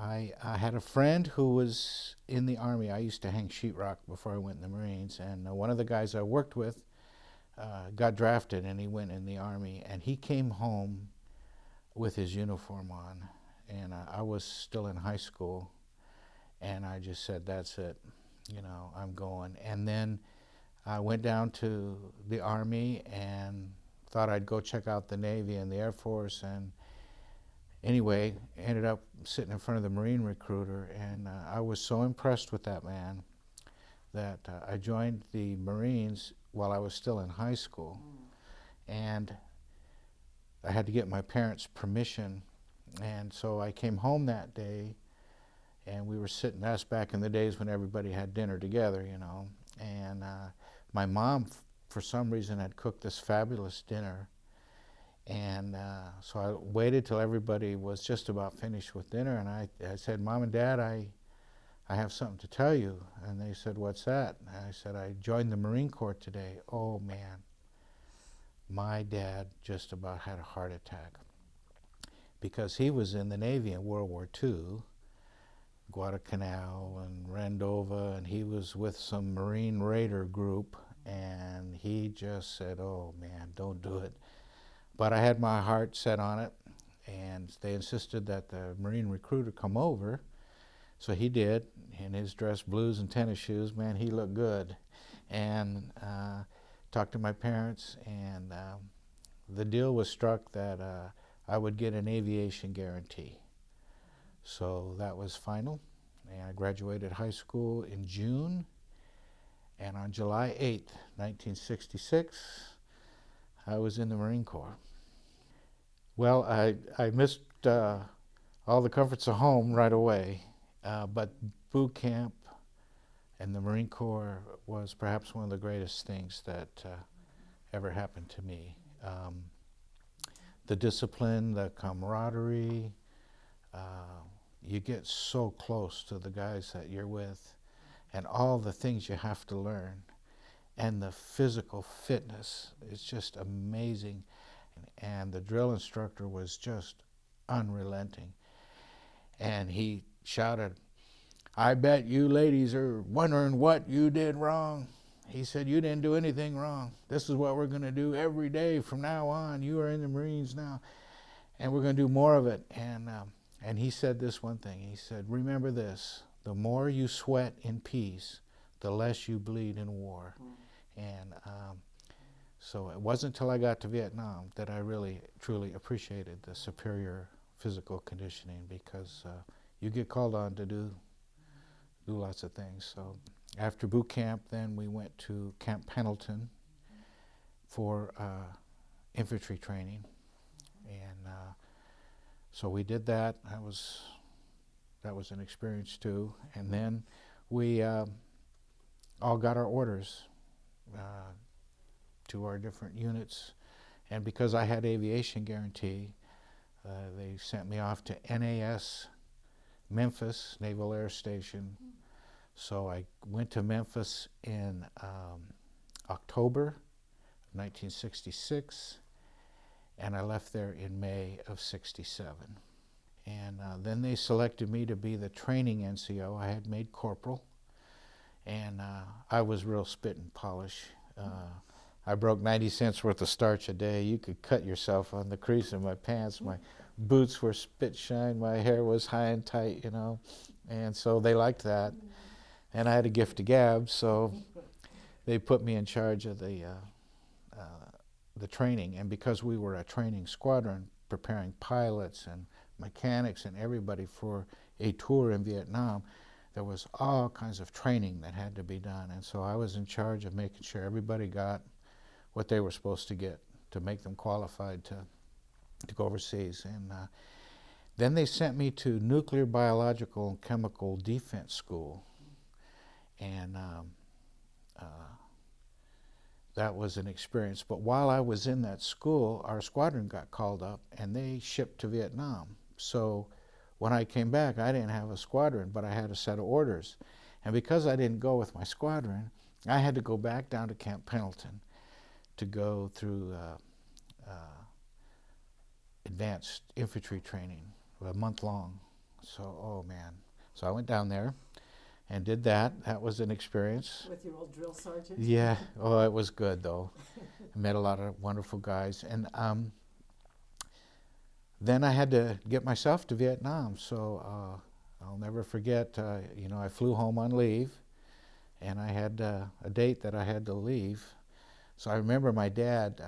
I had a friend who was in the Army. I used to hang sheetrock before I went in the Marines, and one of the guys I worked with got drafted, and he went in the Army, and he came home with his uniform on, and I was still in high school, and I just said, "That's it, I'm going." And then I went down to the Army and thought I'd go check out the Navy and the Air Force, and anyway, ended up sitting in front of the Marine recruiter, and I was so impressed with that man that I joined the Marines while I was still in high school, and I had to get my parents' permission, and so I came home that day, and we were sitting, that's back in the days when everybody had dinner together, and my mom, for some reason, had cooked this fabulous dinner. And so I waited till everybody was just about finished with dinner, and I said, "Mom and Dad, I have something to tell you." And they said, "What's that?" And I said, "I joined the Marine Corps today." Oh man, my dad just about had a heart attack because he was in the Navy in World War II, Guadalcanal and Rendova, and he was with some Marine Raider group, and he just said, "Oh man, don't do it." But I had my heart set on it, and they insisted that the Marine recruiter come over. So he did, in his dress blues and tennis shoes. Man, he looked good. And talked to my parents, and the deal was struck that I would get an aviation guarantee. So that was final, and I graduated high school in June, and on July 8th, 1966, I was in the Marine Corps. Well, I missed all the comforts of home right away, but boot camp and the Marine Corps was perhaps one of the greatest things that ever happened to me. The discipline, the camaraderie, you get so close to the guys that you're with, and all the things you have to learn, and the physical fitness is just amazing. And the drill instructor was just unrelenting. And he shouted, "I bet you ladies are wondering what you did wrong." He said, "You didn't do anything wrong. This is what we're going to do every day from now on. You are in the Marines now, and we're going to do more of it." And he said this one thing. He said, "Remember this, the more you sweat in peace, the less you bleed in war." And so it wasn't until I got to Vietnam that I really, truly appreciated the superior physical conditioning, because you get called on to do lots of things. So after boot camp, then we went to Camp Pendleton for infantry training, and so we did that. That was an experience too. And then we all got our orders to our different units, and because I had aviation guarantee, they sent me off to NAS Memphis Naval Air Station. So I went to Memphis in October 1966, and I left there in May of '67. And then they selected me to be the training NCO. I had made corporal, and I was real spit and polish. I broke 90 cents worth of starch a day. You could cut yourself on the crease of my pants. My boots were spit shine. My hair was high and tight, And so they liked that. And I had a gift of gab, so they put me in charge of the training. And because we were a training squadron preparing pilots and mechanics and everybody for a tour in Vietnam, there was all kinds of training that had to be done. And so I was in charge of making sure everybody got what they were supposed to get to make them qualified to go overseas. And then they sent me to Nuclear, Biological, and Chemical Defense School. And that was an experience. But while I was in that school, our squadron got called up, and they shipped to Vietnam. So when I came back, I didn't have a squadron, but I had a set of orders. And because I didn't go with my squadron, I had to go back down to Camp Pendleton to go through advanced infantry training, a month long. So, oh man. So I went down there and did that. That was an experience. With your old drill sergeant? Yeah. Oh, it was good though. I met a lot of wonderful guys. And then I had to get myself to Vietnam. So I'll never forget, I flew home on leave, and I had a date that I had to leave. So I remember my dad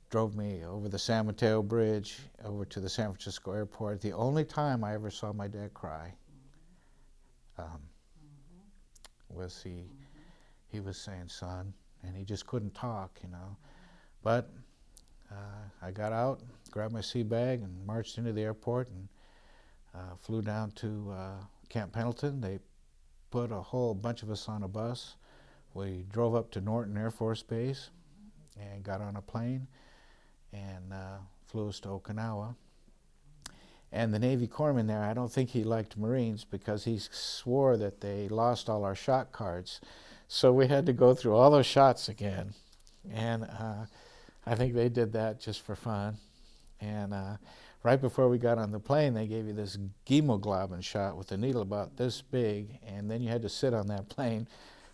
drove me over the San Mateo Bridge over to the San Francisco airport. The only time I ever saw my dad cry was he was saying, "Son," and he just couldn't talk, But I got out, grabbed my sea bag, and marched into the airport and flew down to Camp Pendleton. They put a whole bunch of us on a bus. We drove up to Norton Air Force Base and got on a plane and flew us to Okinawa. And the Navy corpsman there, I don't think he liked Marines because he swore that they lost all our shot cards. So we had to go through all those shots again. And I think they did that just for fun. And right before we got on the plane, they gave you this hemoglobin shot with a needle about this big, and then you had to sit on that plane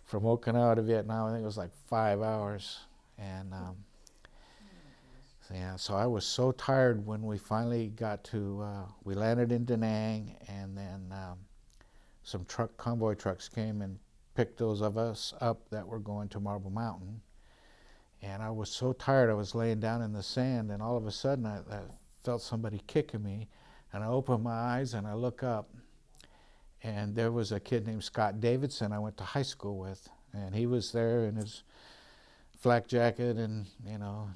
from Okinawa to Vietnam. I think it was like 5 hours. And so I was so tired when we finally got to, we landed in Da Nang, and then some convoy trucks came and picked those of us up that were going to Marble Mountain. And I was so tired, I was laying down in the sand, and all of a sudden I felt somebody kicking me, and I opened my eyes and I look up, and there was a kid named Scott Davidson I went to high school with, and he was there in his flak jacket, and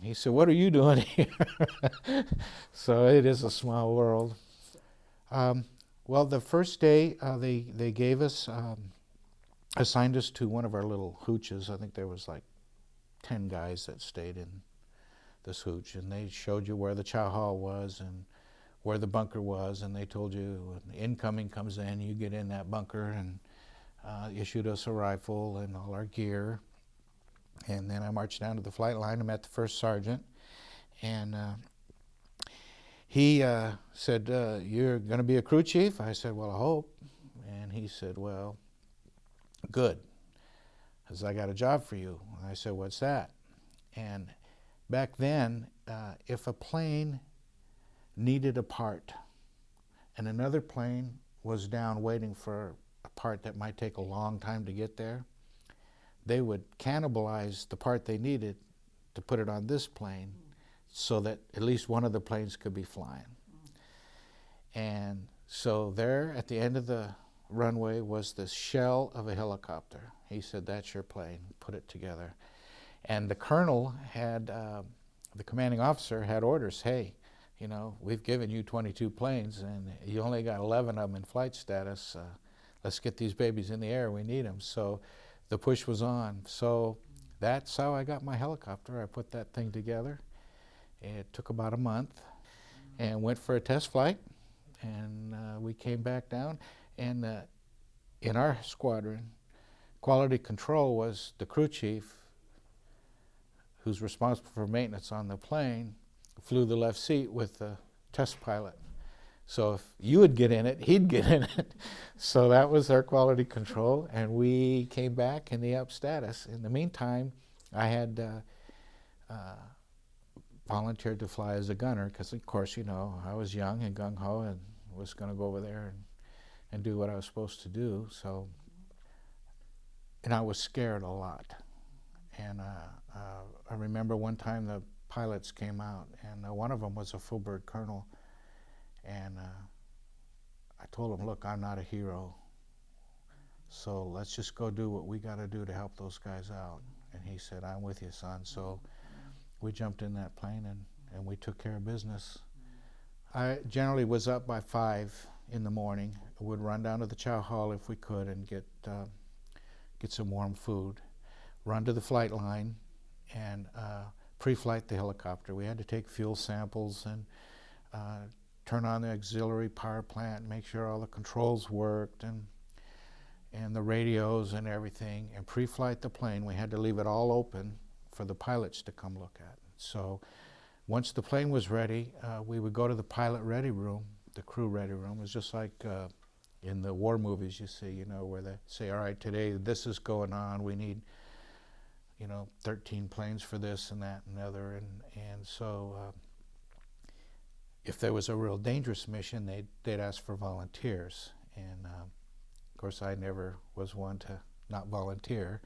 he said, "What are you doing here?" So it is a small world. Well, the first day they gave us, assigned us to one of our little hooches. I think there was like 10 guys that stayed in this hooch, and they showed you where the chow hall was and where the bunker was, and they told you when incoming comes in, you get in that bunker, and issued us a rifle and all our gear. And then I marched down to the flight line and met the first sergeant, and he said, "You're going to be a crew chief?" I said, "Well, I hope." And he said, "Well, good, because I got a job for you." And I said, "What's that?" And back then, if a plane needed a part and another plane was down waiting for a part that might take a long time to get there, they would cannibalize the part they needed to put it on this plane so that at least one of the planes could be flying. And so there at the end of the runway was this shell of a helicopter. He said, "That's your plane, put it together." And the colonel had, the commanding officer had orders, "Hey, we've given you 22 planes and you only got 11 of them in flight status. Let's get these babies in the air, we need them." So the push was on. So that's how I got my helicopter. I put that thing together. It took about a month and went for a test flight, and we came back down. And in our squadron, quality control was the crew chief, who's responsible for maintenance on the plane, flew the left seat with the test pilot. So if you would get in it, he'd get in it. So that was our quality control, and we came back in the up status. In the meantime, I had volunteered to fly as a gunner because, of course, I was young and gung-ho and was going to go over there and do what I was supposed to do. So, and I was scared a lot. And I remember one time the pilots came out, and one of them was a full bird colonel. And I told him, "Look, I'm not a hero, so let's just go do what we got to do to help those guys out." And he said, "I'm with you, son." So we jumped in that plane and we took care of business. I generally was up by 5 in the morning. I would run down to the chow hall if we could and get some warm food, run to the flight line, and pre-flight the helicopter. We had to take fuel samples and turn on the auxiliary power plant, make sure all the controls worked, and the radios and everything, and pre-flight the plane. We had to leave it all open for the pilots to come look at. So once the plane was ready, we would go to the pilot ready room, the crew ready room. It was just like in the war movies you see, where they say, all right, today this is going on. We need, 13 planes for this and that and the other. And so if there was a real dangerous mission, they'd ask for volunteers. And of course, I never was one to not volunteer.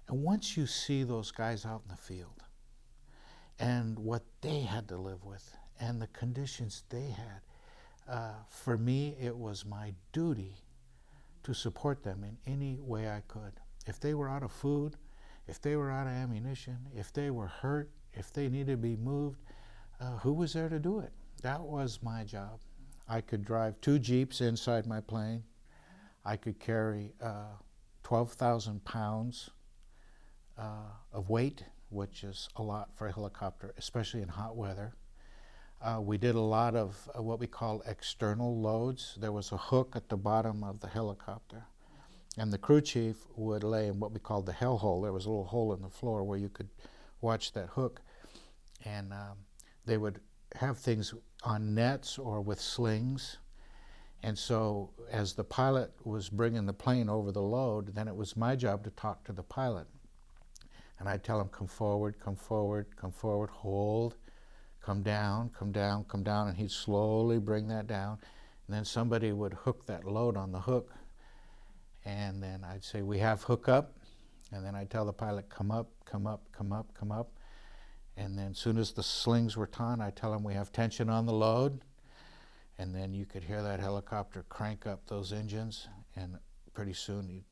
And once you see those guys out in the field and what they had to live with and the conditions they had, for me, it was my duty to support them in any way I could. If they were out of food, if they were out of ammunition, if they were hurt, if they needed to be moved, who was there to do it? That was my job. I could drive 2 Jeeps inside my plane. I could carry 12,000 pounds of weight, which is a lot for a helicopter, especially in hot weather. We did a lot of what we call external loads. There was a hook at the bottom of the helicopter, and the crew chief would lay in what we called the hell hole. There was a little hole in the floor where you could watch that hook, and they would have things on nets or with slings. And so as the pilot was bringing the plane over the load, then it was my job to talk to the pilot. And I'd tell him, come forward, come forward, come forward, hold, come down, come down, come down, and he'd slowly bring that down. And then somebody would hook that load on the hook, and then I'd say, we have hook up, and then I'd tell the pilot, come up, come up, come up, come up. And then as soon as the slings were taut, I'd tell him we have tension on the load, and then you could hear that helicopter crank up those engines, and pretty soon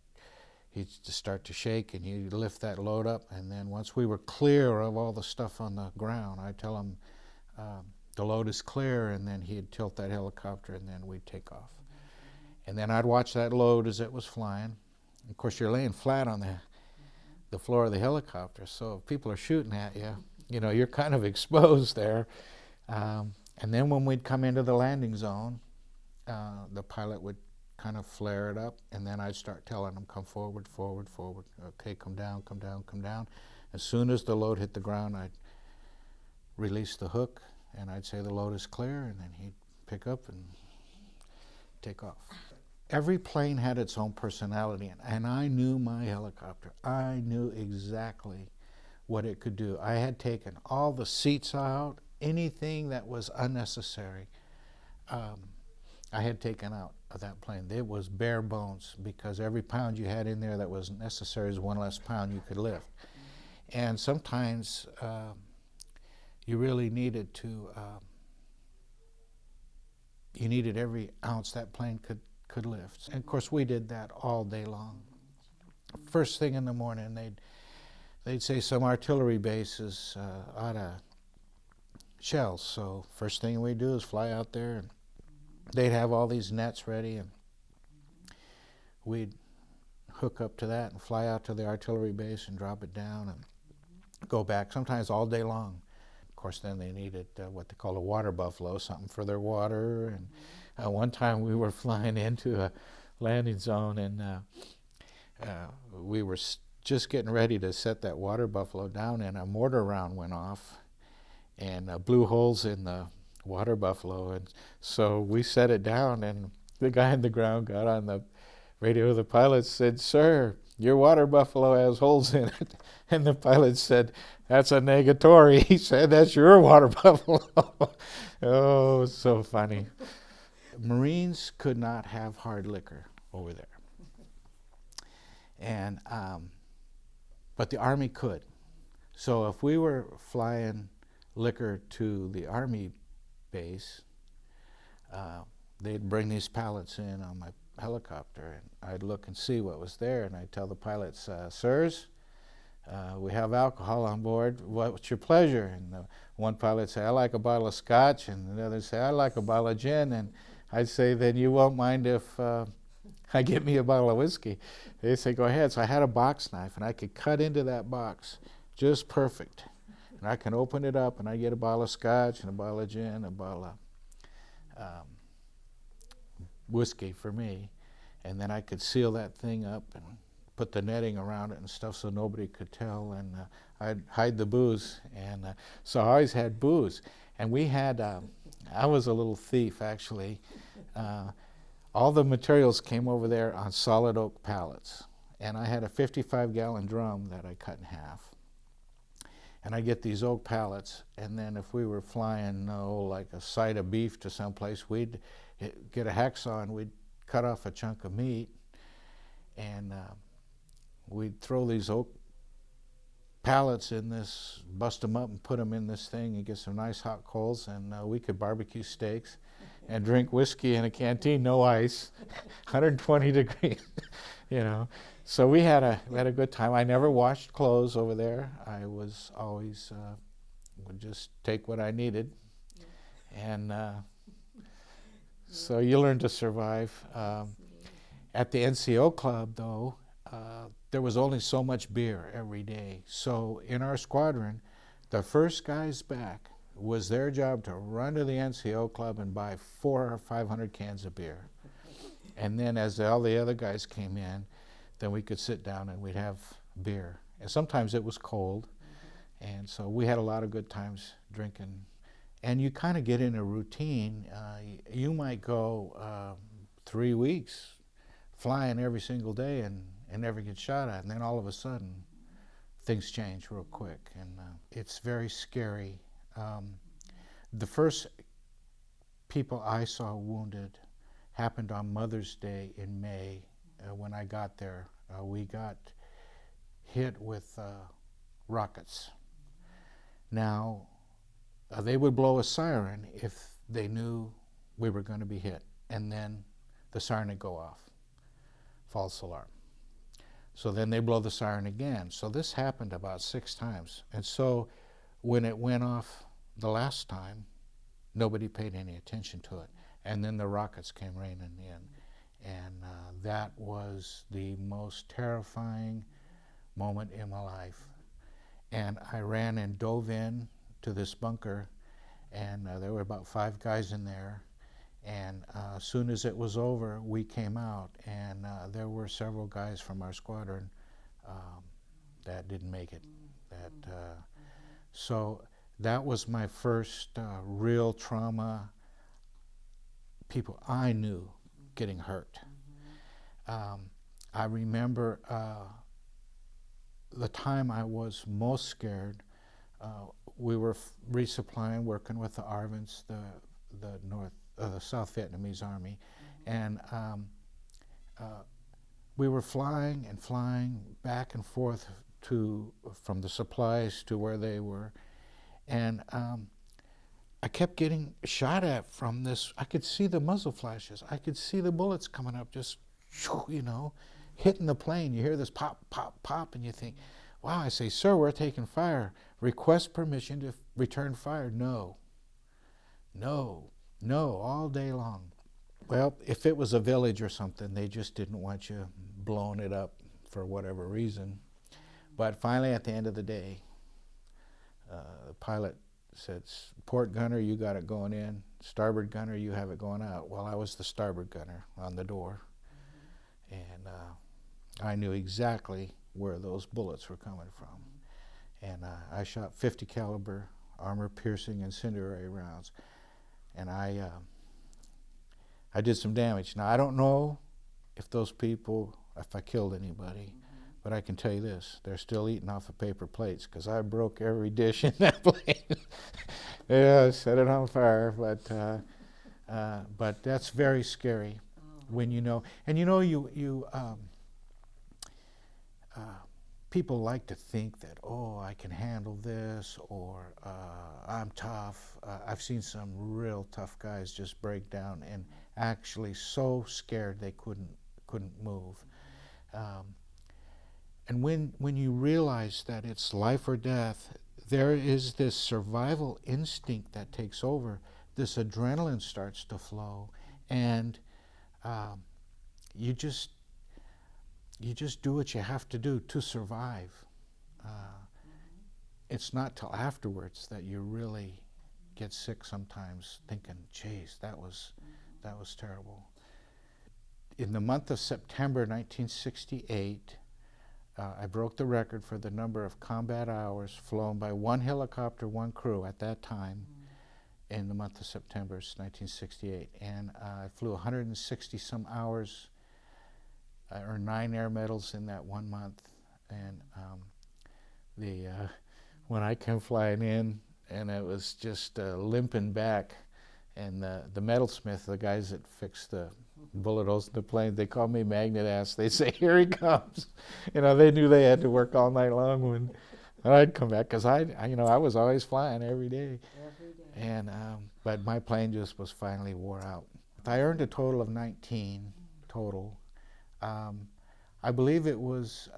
he'd start to shake, and he'd lift that load up. And then once we were clear of all the stuff on the ground, I'd tell him the load is clear, and then he'd tilt that helicopter, and then we'd take off. And then I'd watch that load as it was flying. Of course, you're laying flat on the floor of the helicopter, so if people are shooting at you, you're kind of exposed there. And then when we'd come into the landing zone, the pilot would kind of flare it up, and then I'd start telling them, come forward, forward, forward. Okay, come down, come down, come down. As soon as the load hit the ground, I'd release the hook, and I'd say the load is clear, and then he'd pick up and take off. Every plane had its own personality, and I knew my helicopter. I knew exactly what it could do. I had taken all the seats out, anything that was unnecessary, I had taken out of that plane. It was bare bones, because every pound you had in there that wasn't necessary is one less pound you could lift. And sometimes you really needed to, you needed every ounce that plane could lift. And of course we did that all day long. First thing in the morning, they'd say some artillery base is out of shells. So first thing we do is fly out there, and they'd have all these nets ready, and we'd hook up to that and fly out to the artillery base and drop it down and go back, sometimes all day long. Of course, then they needed what they call a water buffalo, something for their water. And one time we were flying into a landing zone, and we were just getting ready to set that water buffalo down, and a mortar round went off and blew holes in the water buffalo. And so we set it down, and the guy on the ground got on the radio. The pilot said, "Sir, your water buffalo has holes in it." And the pilot said, "That's a negatory." He said, "That's your water buffalo." Oh, it's so funny. Marines could not have hard liquor over there. And but the Army could. So if we were flying liquor to the Army base, they'd bring these pallets in on my helicopter, and I'd look and see what was there, and I'd tell the pilots, "Sirs, we have alcohol on board. What's your pleasure?" And the one pilot say, "I like a bottle of scotch," and the other say, "I like a bottle of gin." And I'd say, "Then you won't mind if I get me a bottle of whiskey?" They say, "Go ahead." So I had a box knife, and I could cut into that box just perfect. And I can open it up, and I get a bottle of scotch and a bottle of gin, a bottle of whiskey for me. And then I could seal that thing up and put the netting around it and stuff so nobody could tell. And I'd hide the booze. And so I always had booze. And we had, I was a little thief actually. Uh, all the materials came over there on solid oak pallets. And I had a 55-gallon drum that I cut in half. And I get these oak pallets, and then if we were flying, like a side of beef to someplace, we'd get a hacksaw and we'd cut off a chunk of meat, and we'd throw these oak pallets in this, bust them up and put them in this thing and get some nice hot coals, and we could barbecue steaks and drink whiskey in a canteen, no ice, 120 degrees, you know. So we had a good time. I never washed clothes over there. I was always would just take what I needed, and so you learn to survive. At the NCO club, though, there was only so much beer every day. So in our squadron, the first guys back was their job to run to the NCO club and buy 400 or 500 cans of beer. And then as all the other guys came in, then we could sit down and we'd have beer. And sometimes it was cold. And so we had a lot of good times drinking. And you kind of get in a routine. You might go 3 weeks flying every single day and never get shot at. And then all of a sudden, things change real quick. And it's very scary. The first people I saw wounded happened on Mother's Day in May. When I got there, we got hit with rockets. Now, they would blow a siren if they knew we were going to be hit, and then the siren would go off, false alarm. So then they blow the siren again. So this happened about 6 times. And so when it went off the last time, nobody paid any attention to it. And then the rockets came raining in. And that was the most terrifying moment in my life. And I ran and dove in to this bunker, and there were about 5 guys in there. And as soon as it was over, we came out, and there were several guys from our squadron that didn't make it. So that was my first real trauma. People I knew getting hurt. I remember the time I was most scared. We were resupplying, working with the ARVNs, the South Vietnamese Army, and we were flying and flying back and forth from the supplies to where they were, and I kept getting shot at from this. I could see the muzzle flashes. I could see the bullets coming up, just, hitting the plane. You hear this pop, pop, pop, and you think, wow. I say, sir, we're taking fire. Request permission to return fire. No, all day long. Well, if it was a village or something, they just didn't want you blowing it up for whatever reason. But finally, at the end of the day, the pilot said, port gunner, you got it going in. Starboard gunner, you have it going out. Well, I was the starboard gunner on the door. And I knew exactly where those bullets were coming from. And I shot 50 caliber armor-piercing incendiary rounds. And I did some damage. Now, I don't know if I killed anybody, but I can tell you this, they're still eating off of paper plates, because I broke every dish in that plate. Yeah, set it on fire, but that's very scary when you know. And people like to think that, I can handle this, or I'm tough. I've seen some real tough guys just break down and actually so scared they couldn't move. And when you realize that it's life or death, there is this survival instinct that takes over. This adrenaline starts to flow, and you just do what you have to do to survive. It's not till afterwards that you really get sick sometimes, thinking, geez, that was terrible. In the month of September 1968, I broke the record for the number of combat hours flown by one helicopter, one crew at that time. in the month of September 1968. And I flew 160 some hours. I earned 9 air medals in that 1 month. And the when I came flying in, and it was just limping back, and the metalsmith, the guys that fixed the bullet holes in the plane, they called me magnet ass. They say, "Here he comes." They knew they had to work all night long when I'd come back, because I was always flying every day. And but my plane just was finally wore out. I earned a total of 19 total. I believe it was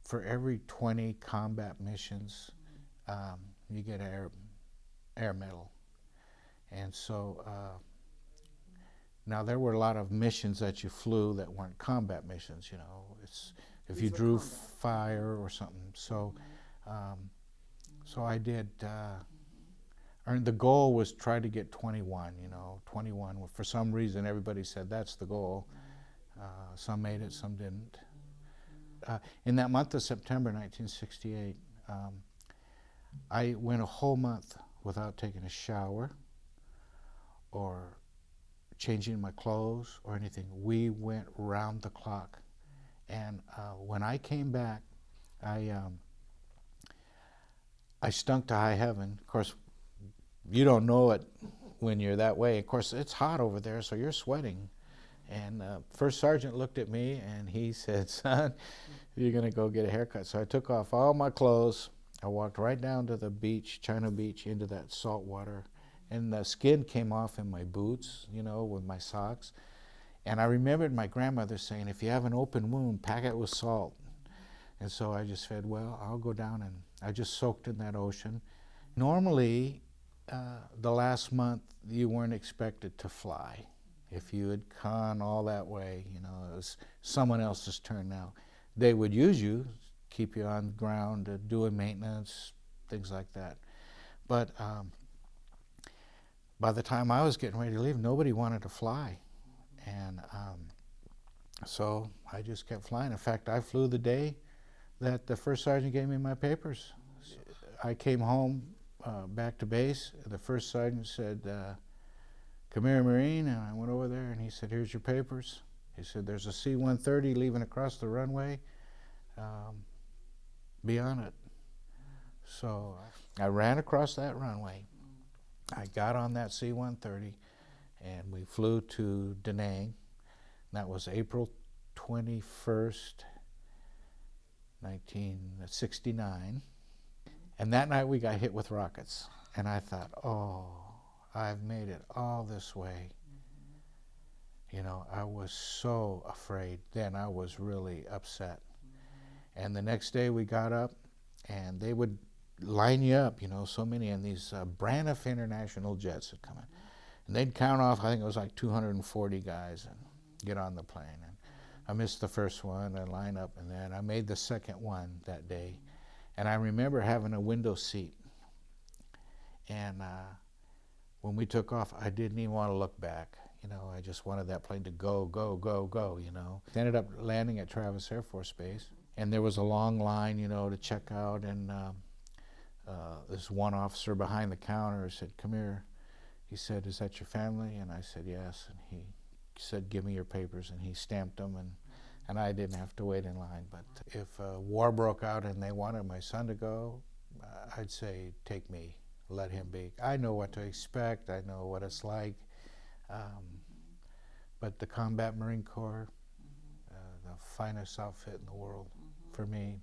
for every 20 combat missions, you get an air medal. And so now there were a lot of missions that you flew that weren't combat missions. It's if you drew fire or something. So so I did. The goal was try to get 21. 21. For some reason, everybody said that's the goal. Some made it, some didn't. In that month of September 1968, I went a whole month without taking a shower or changing my clothes or anything. We went round the clock. And when I came back, I stunk to high heaven. Of course, you don't know it when you're that way. Of course, it's hot over there, so you're sweating. And First Sergeant looked at me and he said, "Son, you're going to go get a haircut." So I took off all my clothes. I walked right down to the beach, China Beach, into that salt water. And the skin came off in my boots, with my socks. And I remembered my grandmother saying, "If you have an open wound, pack it with salt." And so I just said, well, I'll go down, and I just soaked in that ocean. Normally, the last month, you weren't expected to fly. If you had gone all that way, it was someone else's turn now. They would use you, keep you on the ground, doing maintenance, things like that. But by the time I was getting ready to leave, nobody wanted to fly. And so I just kept flying. In fact, I flew the day that the first sergeant gave me my papers. I came home back to base. The first sergeant said, "Come here, Marine." And I went over there, and he said, "Here's your papers." He said, "There's a C-130 leaving across the runway. Be on it." So I ran across that runway. I got on that C-130, and we flew to Da Nang. That was April 21st, 1969. And that night we got hit with rockets. And I thought, oh, I've made it all this way. I was so afraid. Then I was really upset. And the next day we got up, and they would line you up, so many, and these Braniff International jets would come in. And they'd count off, I think it was like 240 guys, and get on the plane. And I missed the first one and line up, and then I made the second one that day. And I remember having a window seat. And when we took off, I didn't even want to look back. I just wanted that plane to go, go, go, go, It ended up landing at Travis Air Force Base. And there was a long line, to check out. And this one officer behind the counter said, "Come here." He said, "Is that your family?" And I said, "Yes." And he said, "Give me your papers." And he stamped them, and I didn't have to wait in line. But if war broke out and they wanted my son to go, I'd say, take me, let him be. I know what to expect. I know what it's like. But the Combat Marine Corps, the finest outfit in the world for me.